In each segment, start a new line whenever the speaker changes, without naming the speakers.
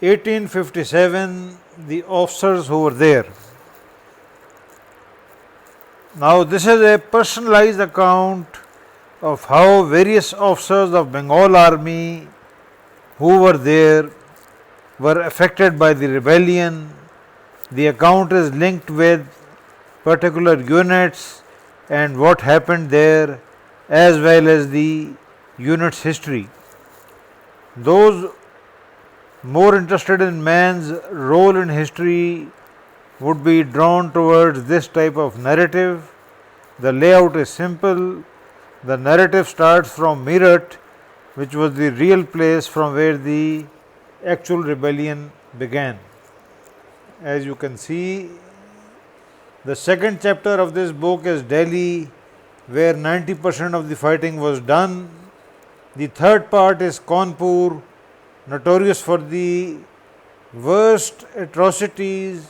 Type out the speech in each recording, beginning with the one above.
1857, the officers who were there. Now, this is a personalized account of how various officers of Bengal army who were there were affected by the rebellion. The account is linked with particular units and what happened there, as well as the unit's history. Those more interested in man's role in history would be drawn towards this type of narrative. The layout is simple. The narrative starts from Meerut, which was the real place from where the actual rebellion began. As you can see, the second chapter of this book is Delhi, where 90% of the fighting was done. The third part is Kanpur, notorious for the worst atrocities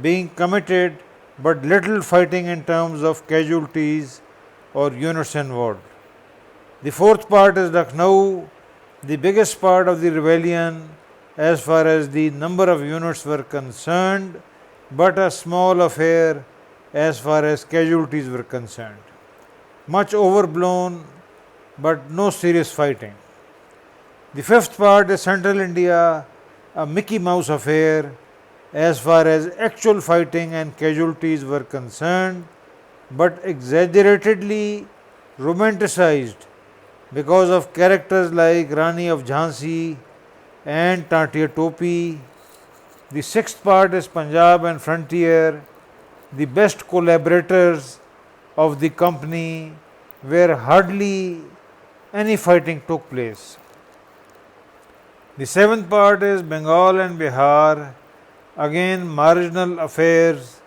being committed, but little fighting in terms of casualties or units involved. The fourth part is Lucknow, the biggest part of the rebellion as far as the number of units were concerned, but a small affair as far as casualties were concerned. Much overblown, but no serious fighting. The fifth part is Central India, a Mickey Mouse affair as far as actual fighting and casualties were concerned, but exaggeratedly romanticized because of characters like Rani of Jhansi and Tatia Topi. The sixth part is Punjab and Frontier, the best collaborators of the company, where hardly any fighting took place. The seventh part is Bengal and Bihar, again marginal affairs,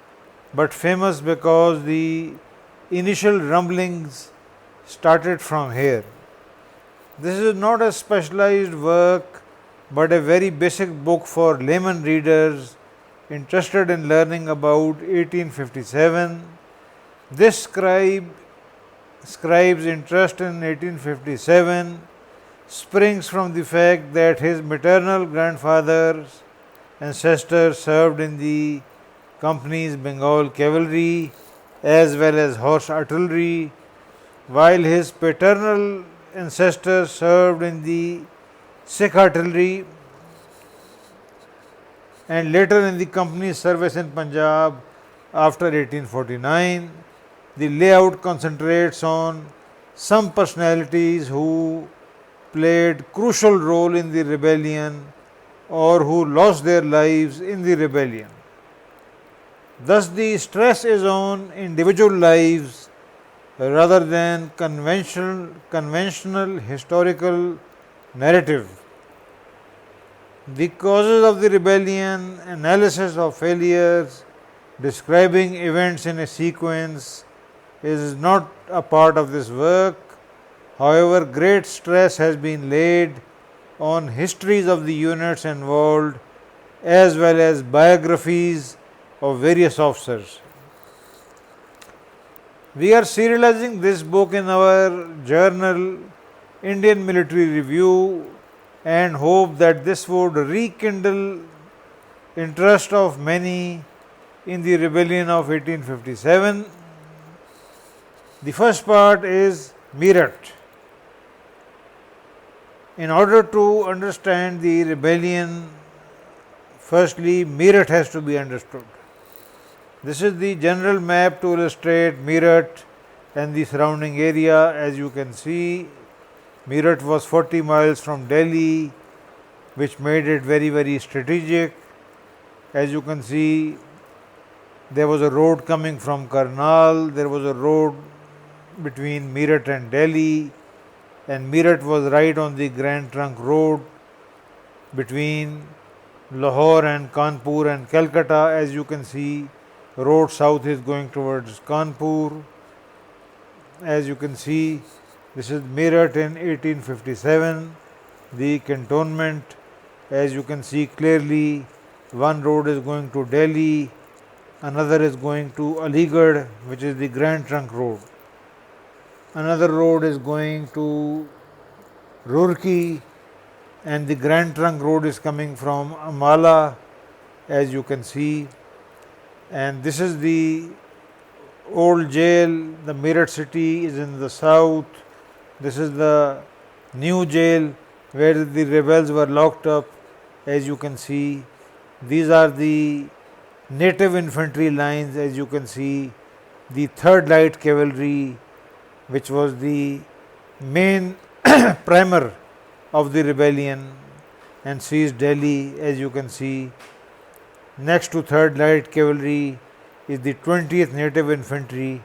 but famous because the initial rumblings started from here. This is not a specialized work, but a very basic book for layman readers interested in learning about 1857. This scribe's interest in 1857 springs from the fact that his maternal grandfather's ancestors served in the company's Bengal cavalry as well as horse artillery, while his paternal ancestors served in the Sikh artillery and later in the company's service in Punjab after 1849. The layout concentrates on some personalities who played crucial role in the rebellion or who lost their lives in the rebellion. Thus, the stress is on individual lives rather than conventional historical narrative. The causes of the rebellion, analysis of failures, describing events in a sequence is not a part of this work. However, great stress has been laid on histories of the units involved as well as biographies of various officers. We are serializing this book in our journal Indian Military Review and hope that this would rekindle interest of many in the rebellion of 1857. The first part is Meerut. In order to understand the rebellion, firstly Meerut has to be understood. This is the general map to illustrate Meerut and the surrounding area. As you can see, Meerut was 40 miles from Delhi, which made it very strategic. As you can see, there was a road coming from Karnal, there was a road between Meerut and Delhi, and Meerut was right on the Grand Trunk Road between Lahore and Kanpur and Calcutta. As you can see, road south is going towards Kanpur. As you can see, this is Meerut in 1857, the cantonment. As you can see clearly, one road is going to Delhi, another is going to Aligarh, which is the Grand Trunk Road. Another road is going to Roorkee, and the Grand Trunk Road is coming from Ambala, as you can see, and this is the old jail. The Meerut city is in the south. This is the new jail where the rebels were locked up, as you can see. These are the native infantry lines, as you can see. The 3rd Light Cavalry, which was the main primer of the rebellion and seized Delhi, as you can see. Next to 3rd Light Cavalry is the 20th Native Infantry,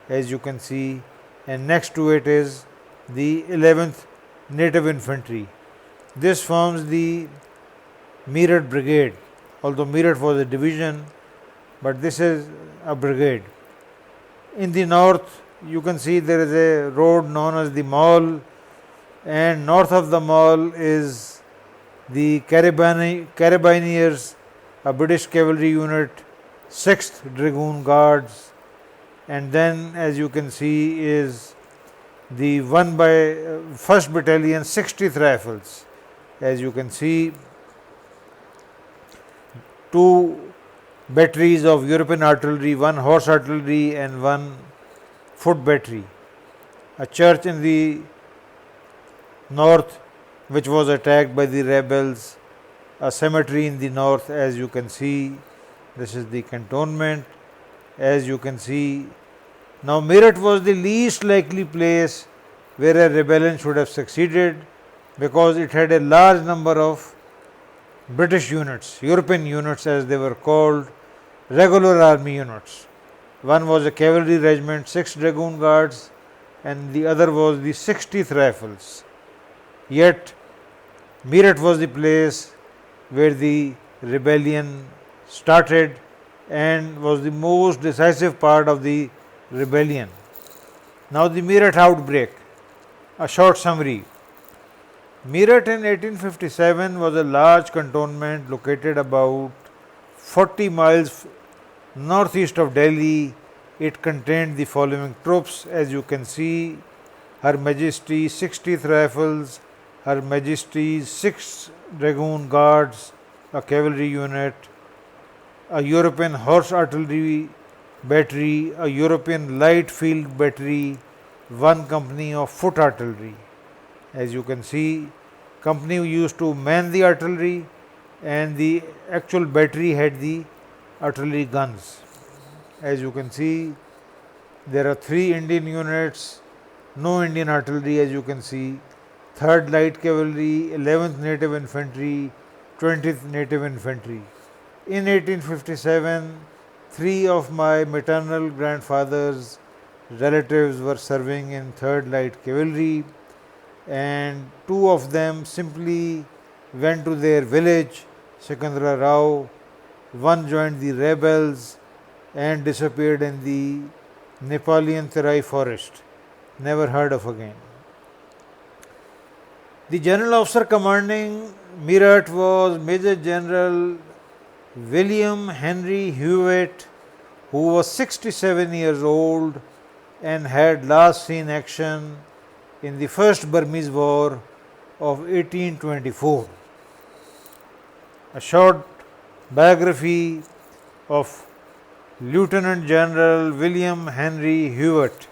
as you can see, and next to it is the 11th Native Infantry. This forms the Meerut Brigade, although Meerut was a division, but this is a brigade. In the north, you can see there is a road known as the Mall, and north of the Mall is the Carabineers, a British cavalry unit, 6th Dragoon Guards, and then as you can see is the 1st Battalion, 60th Rifles. As you can see, 2 batteries of European artillery, 1 horse artillery and 1 foot battery. A church in the north which was attacked by the rebels, a cemetery in the north, as you can see. This is the cantonment, as you can see. Now Meerut was the least likely place where a rebellion should have succeeded, because it had a large number of British units, European units as they were called, regular army units. One was a cavalry regiment, 6 Dragoon Guards, and the other was the 60th Rifles. Yet Meerut was the place where the rebellion started and was the most decisive part of the rebellion. Now the Meerut outbreak, a short summary. Meerut in 1857 was a large cantonment located about 40 miles northeast of Delhi. It contained the following troops, as you can see: Her Majesty's 60th Rifles, Her Majesty's 6 Dragoon Guards, a cavalry unit, a European horse artillery battery, a European light field battery, 1 company of foot artillery. As you can see, company used to man the artillery, and the actual battery had the artillery guns. As you can see, there are 3 Indian units, no Indian artillery, as you can see: 3rd Light Cavalry, 11th Native Infantry, 20th Native Infantry. In 1857, 3 of my maternal grandfather's relatives were serving in 3rd Light Cavalry, and 2 of them simply went to their village, Sikandra Rao. 1 joined the rebels and disappeared in the Nepalian Terai forest, never heard of again. The general officer commanding Meerut was Major General William Henry Hewitt, who was 67 years old and had last seen action in the First Burmese War of 1824. A short biography of Lieutenant General William Henry Hewitt.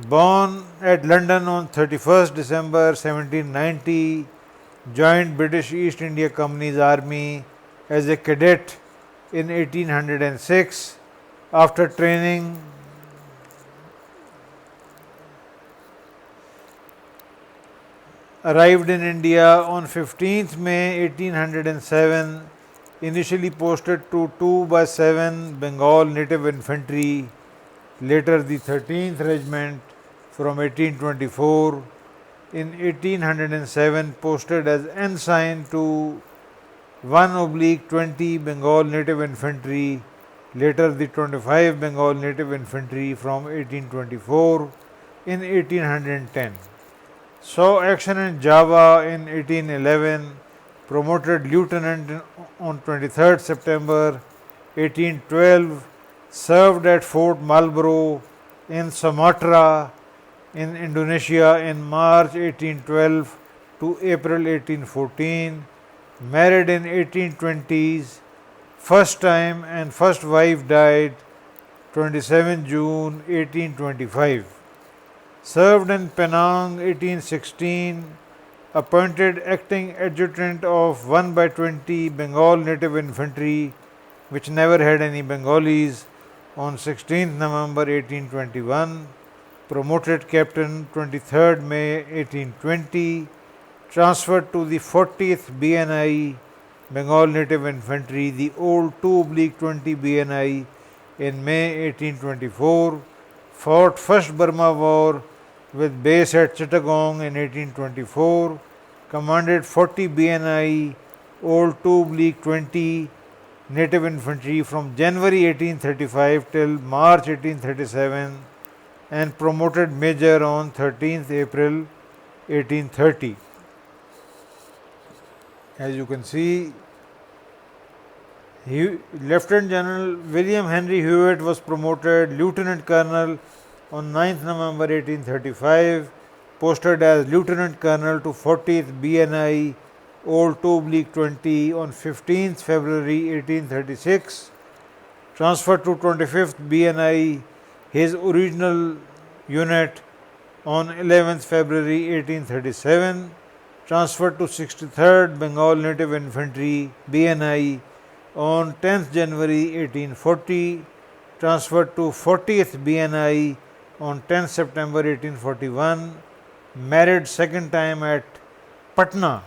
Born at London on 31st December 1790, joined British East India Company's army as a cadet in 1806. After training, arrived in India on 15th May 1807, initially posted to 2 by 7 Bengal Native Infantry, later the 13th Regiment from 1824. In 1807, posted as ensign to 1/20 Bengal Native Infantry, later the 25 Bengal Native Infantry from 1824. In 1810, saw action in Java in 1811, promoted lieutenant on 23rd September 1812, served at Fort Marlborough in Sumatra in Indonesia in March 1812, to April 1814, married in 1820s, first time and first wife died 27 June 1825. Served in Penang 1816, appointed acting adjutant of 1 by 20 Bengal Native Infantry, which never had any Bengalis, on 16th November 1821, promoted captain 23rd May 1820, transferred to the 40th BNI Bengal Native Infantry, the old 2/20 BNI, in May 1824, fought First Burma War with base at Chittagong in 1824, commanded 40 BNI old 2/20 Native Infantry from January 1835 till March 1837, and promoted Major on 13th April 1830. As you can see, Lieutenant General William Henry Hewitt was promoted Lieutenant Colonel on 9th November 1835, posted as Lieutenant Colonel to 40th BNI Old 2/20 on 15th February 1836, transferred to 25th BNI, his original unit, on 11th February 1837, transferred to 63rd Bengal Native Infantry BNI on 10th January 1840, transferred to 40th BNI on 10th September 1841, married second time at Patna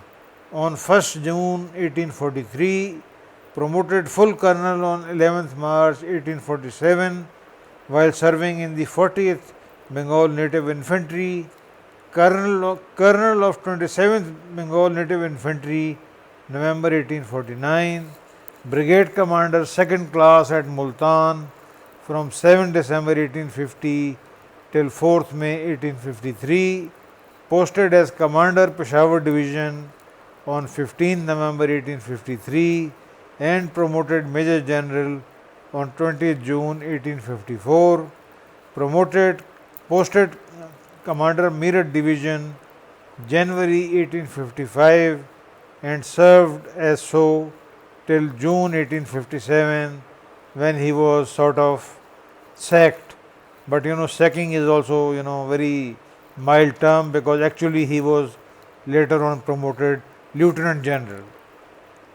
on 1st June 1843, promoted full colonel on 11th March 1847 while serving in the 40th Bengal Native Infantry, colonel of 27th Bengal Native Infantry, November 1849, brigade commander 2nd class at Multan from 7 December 1850 till 4th May 1853, posted as commander Peshawar Division on 15 November 1853 and promoted Major General on 20th June 1854, posted Commander Meerut Division January 1855 and served as so till June 1857, when he was sort of sacked. But sacking is also very mild term, because actually he was later on promoted Lieutenant General.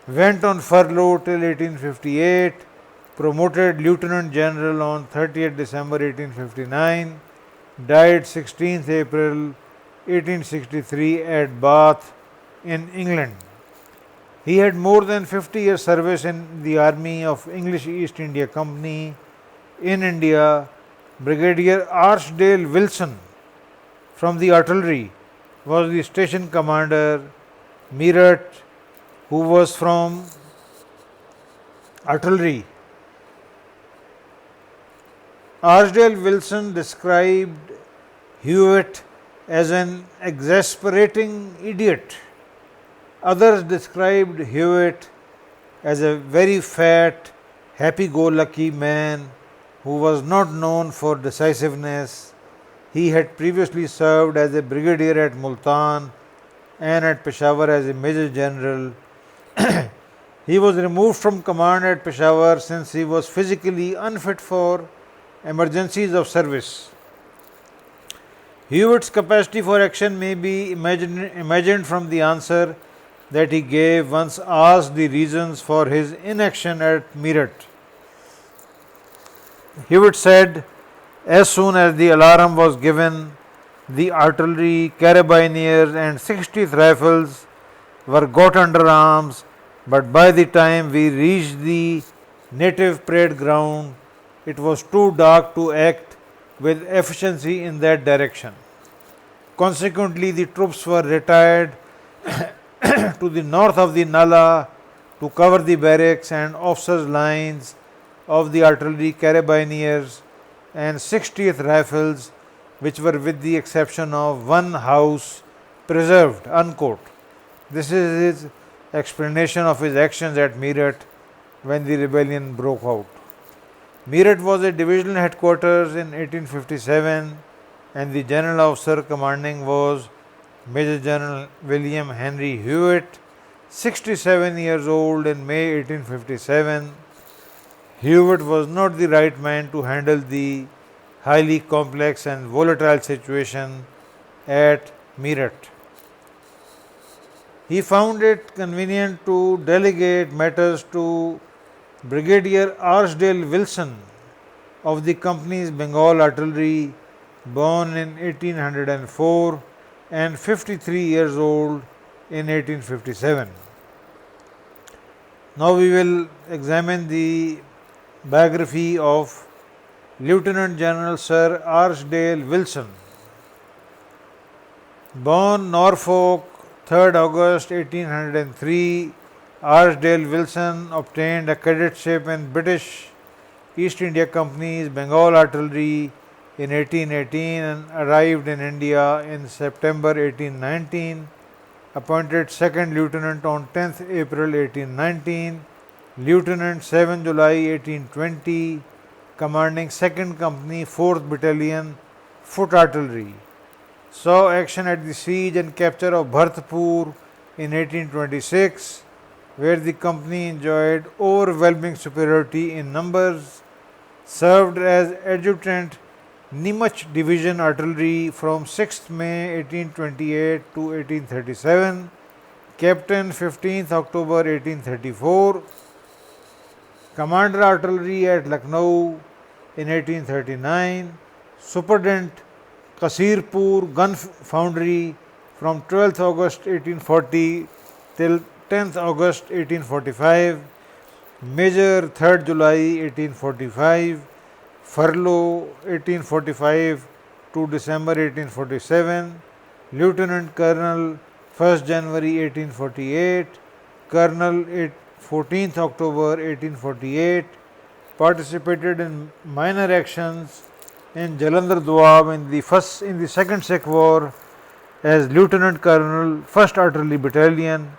Went on furlough till 1858, promoted Lieutenant General on 30th December 1859, died 16th April 1863 at Bath in England. He had more than 50 years service in the army of English East India Company in India. Brigadier Archdale Wilson from the artillery was the station commander. Meerut, who was from artillery. Archdale Wilson described Hewitt as an exasperating idiot. Others described Hewitt as a very fat, happy-go-lucky man who was not known for decisiveness. He had previously served as a brigadier at Multan and at Peshawar as a Major General. He was removed from command at Peshawar since he was physically unfit for emergencies of service. Hewitt's capacity for action may be imagined from the answer that he gave once asked the reasons for his inaction at Meerut. Hewitt said, as soon as the alarm was given, the artillery, carabiniers and 60th Rifles were got under arms, but by the time we reached the native parade ground, it was too dark to act with efficiency in that direction. Consequently, the troops were retired to the north of the Nala to cover the barracks and officers' lines of the artillery, carabiniers and 60th Rifles, which were with the exception of one house preserved, unquote. This is his explanation of his actions at Meerut when the rebellion broke out. Meerut was a divisional headquarters in 1857 and the general officer commanding was Major General William Henry Hewitt, 67 years old in May 1857. Hewitt was not the right man to handle the highly complex and volatile situation at Meerut. He found it convenient to delegate matters to Brigadier Archdale Wilson of the company's Bengal Artillery, born in 1804 and 53 years old in 1857. Now we will examine the biography of Lieutenant General Sir Archdale Wilson. Born Norfolk, 3rd August 1803, Archdale Wilson obtained a cadetship in British East India Company's Bengal Artillery in 1818 and arrived in India in September 1819. Appointed 2nd Lieutenant on 10th April 1819, Lieutenant 7 July 1820, commanding 2nd Company 4th Battalion Foot Artillery. Saw action at the siege and capture of Bharatpur in 1826, where the company enjoyed overwhelming superiority in numbers. Served as adjutant Nimach Division Artillery from 6th May 1828 to 1837, Captain 15th October 1834, Commander Artillery at Lucknow in 1839, Superintendent Kasirpur Gun Foundry from 12th August 1840 till 10th August 1845, Major 3rd July 1845, Furlough 1845 to December 1847, Lieutenant Colonel 1st January 1848, Colonel 14th October 1848, participated in minor actions in Jalandhar Doab in the Second Sikh War as Lieutenant Colonel 1st Artillery Battalion,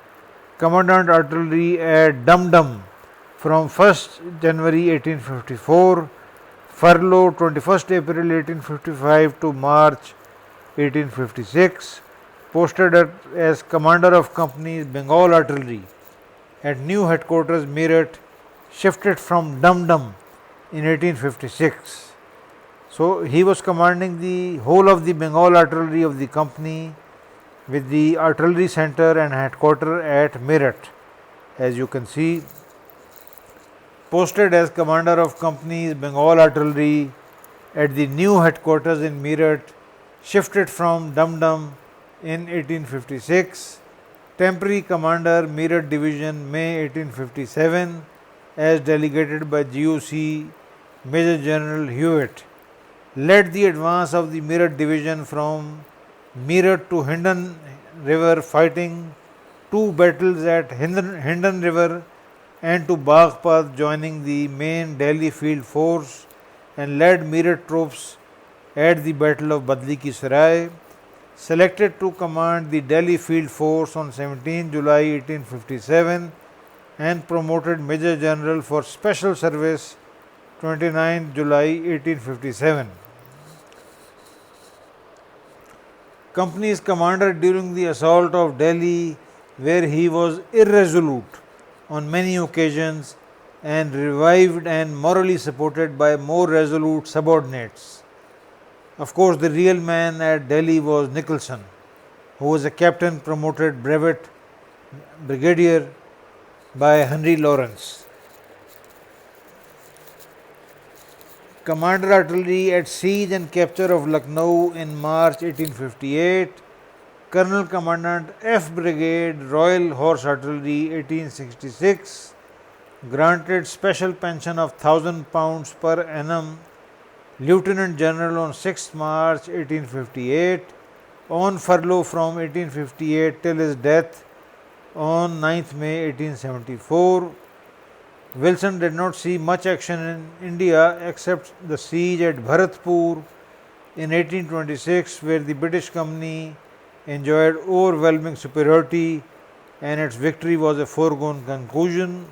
Commandant Artillery at Dum Dum from 1st January 1854, Furlough 21st April 1855 to March 1856, posted as Commander of Company's Bengal Artillery at new headquarters Meerut, shifted from Dum Dum in 1856. So he was commanding the whole of the Bengal Artillery of the company with the artillery center and headquarters at Meerut. As you can see, posted as Commander of Company's Bengal Artillery at the new headquarters in Meerut, shifted from Dum Dum in 1856, temporary Commander Meerut Division May 1857 as delegated by GOC Major General Hewitt, led the advance of the Meerut Division from Meerut to Hindon River, fighting 2 battles at Hindon River and to Baghpat, joining the main Delhi field force, and led Meerut troops at the Battle of Badli Ki Sarai. Selected to command the Delhi field force on 17 July 1857 and promoted Major General for Special Service 29 July 1857. Company's commander during the assault of Delhi, where he was irresolute on many occasions and revived and morally supported by more resolute subordinates. Of course, the real man at Delhi was Nicholson, who was a captain promoted brevet brigadier by Henry Lawrence. Commander Artillery at siege and capture of Lucknow in March 1858, Colonel Commandant F Brigade Royal Horse Artillery 1866, granted special pension of £1,000 per annum, Lieutenant General on 6th March 1858, on furlough from 1858 till his death on 9th May 1874. Wilson did not see much action in India except the siege at Bharatpur in 1826, where the British company enjoyed overwhelming superiority and its victory was a foregone conclusion.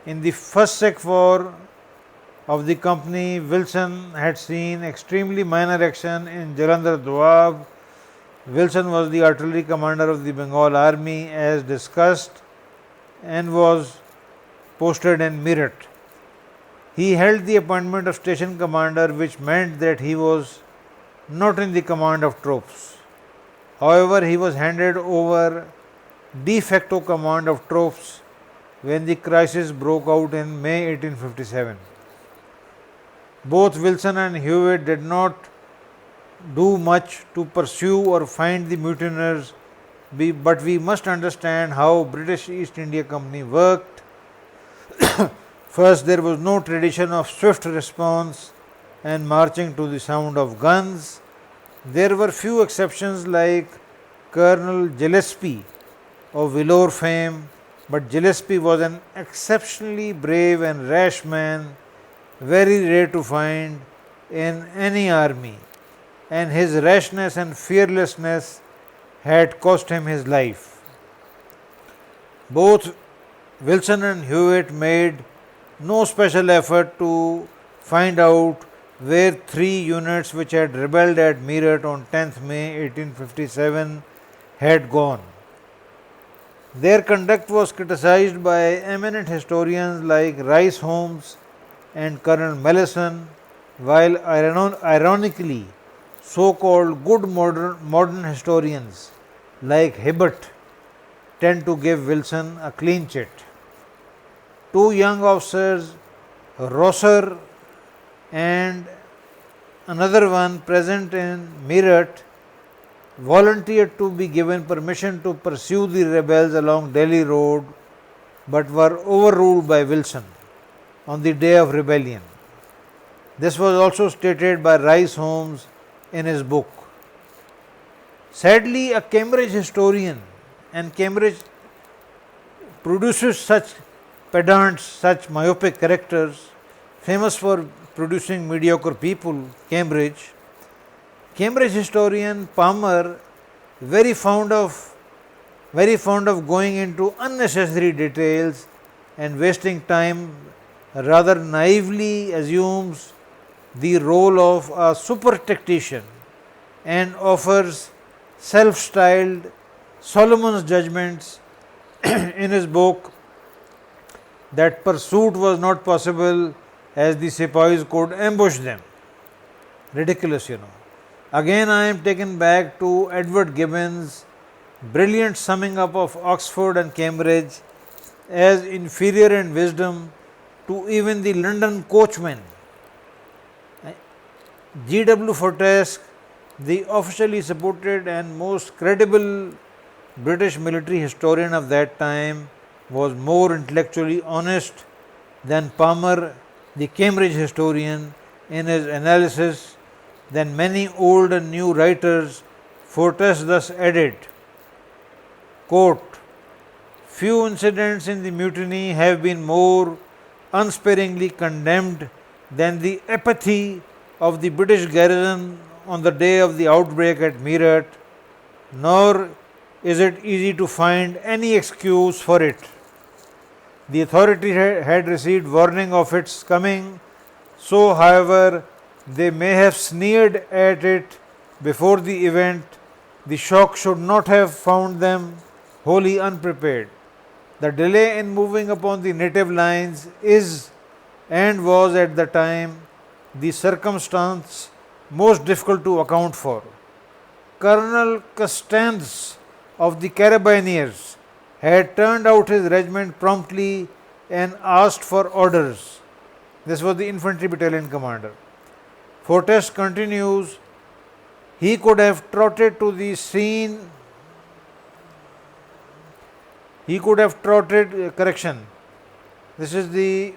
In the First Sikh War of the company, Wilson had seen extremely minor action in Jalandhar Doab, Wilson was the artillery commander of the Bengal army as discussed and was posted in Meerut. He held the appointment of station commander, which meant that he was not in the command of troops. However, he was handed over de facto command of troops when the crisis broke out in May 1857. Both Wilson and Hewitt did not do much to pursue or find the mutineers, but we must understand how British East India Company worked. First, there was no tradition of swift response and marching to the sound of guns. There were few exceptions like Colonel Gillespie of Vellore fame, but Gillespie was an exceptionally brave and rash man, very rare to find in any army, and his rashness and fearlessness had cost him his life. Both Wilson and Hewitt made no special effort to find out where three units which had rebelled at Meerut on 10th May 1857 had gone. Their conduct was criticized by eminent historians like Rice Holmes and Colonel Mellison, while ironically so-called good modern historians like Hibbert tend to give Wilson a clean chit. Two young officers, Rosser and another one present in Meerut, volunteered to be given permission to pursue the rebels along Delhi Road, but were overruled by Wilson on the day of rebellion. This was also stated by Rice Holmes in his book. Sadly, a Cambridge historian, and Cambridge produces such pedants, such myopic characters, famous for producing mediocre people, Cambridge historian Palmer, very fond of going into unnecessary details and wasting time, rather naively assumes the role of a super tactician and offers self-styled Solomon's judgments in his book that pursuit was not possible as the sepoys could ambush them. Ridiculous, Again, I am taken back to Edward Gibbon's brilliant summing up of Oxford and Cambridge as inferior in wisdom to even the London coachman. G.W. Fortesque, the officially supported and most credible British military historian of that time, was more intellectually honest than Palmer, the Cambridge historian, in his analysis than many old and new writers. Fortesque thus added, quote, "Few incidents in the mutiny have been more unsparingly condemned than the apathy of the British garrison on the day of the outbreak at Meerut, nor is it easy to find any excuse for it. The authority had received warning of its coming, so however they may have sneered at it before the event, the shock should not have found them wholly unprepared. The delay in moving upon the native lines is and was at the time the circumstance most difficult to account for. Colonel Costanz of the Carabiniers had turned out his regiment promptly and asked for orders." This was the infantry battalion commander. Fortesque continues, "He could have trotted to the scene, this is the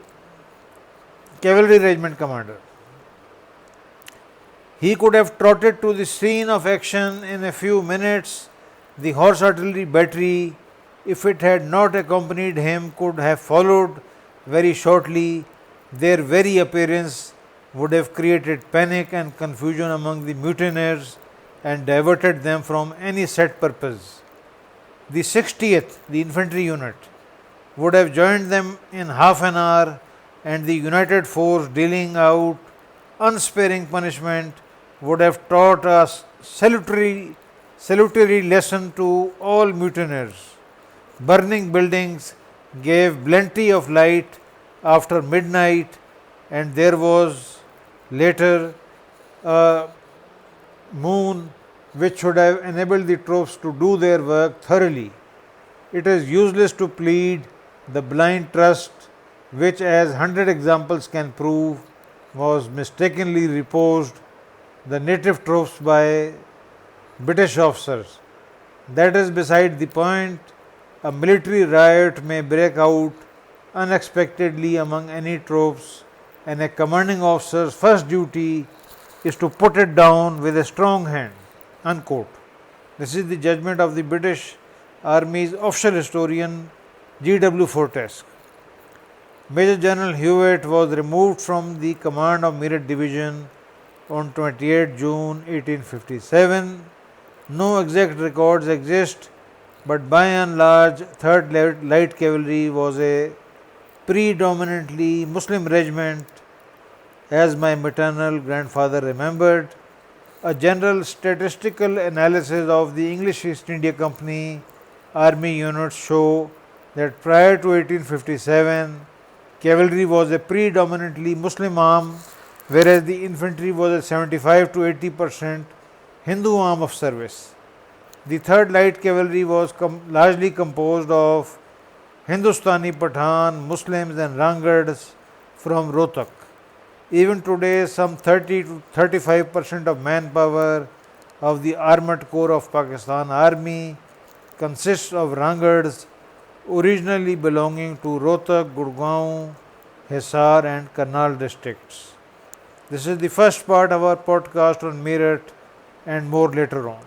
cavalry regiment commander. He could have trotted to the scene of action in a few minutes. The horse artillery battery, if it had not accompanied him, could have followed very shortly. Their very appearance would have created panic and confusion among the mutineers and diverted them from any set purpose. The 60th, the infantry unit, would have joined them in half an hour, and the united force, dealing out unsparing punishment, would have taught us salutary salutary lesson to all mutineers. Burning buildings gave plenty of light after midnight, and there was later a moon which should have enabled the troops to do their work thoroughly. It is useless to plead the blind trust which, as 100 examples can prove, was mistakenly reposed the native troops by British officers. That is beside the point. A military riot may break out unexpectedly among any troops, and a commanding officer's first duty is to put it down with a strong hand. Unquote. This is the judgment of the British Army's official historian G.W. Fortesque. Major General Hewitt was removed from the command of Meerut Division on 28 June 1857. No exact records exist, but by and large, 3rd Light Cavalry was a predominantly Muslim regiment, as my maternal grandfather remembered. A general statistical analysis of the English East India Company army units show that prior to 1857, cavalry was a predominantly Muslim arm, whereas the infantry was a 75 to 80% Hindu arm of service. The 3rd Light Cavalry was largely composed of Hindustani Pathan, Muslims, and Rangards from Rohtak. Even today, some 30 to 35% of manpower of the Armored Corps of Pakistan Army consists of Rangards originally belonging to Rohtak, Gurgaon, Hisar, and Karnal districts. This is the first part of our podcast on Meerut, and more later on.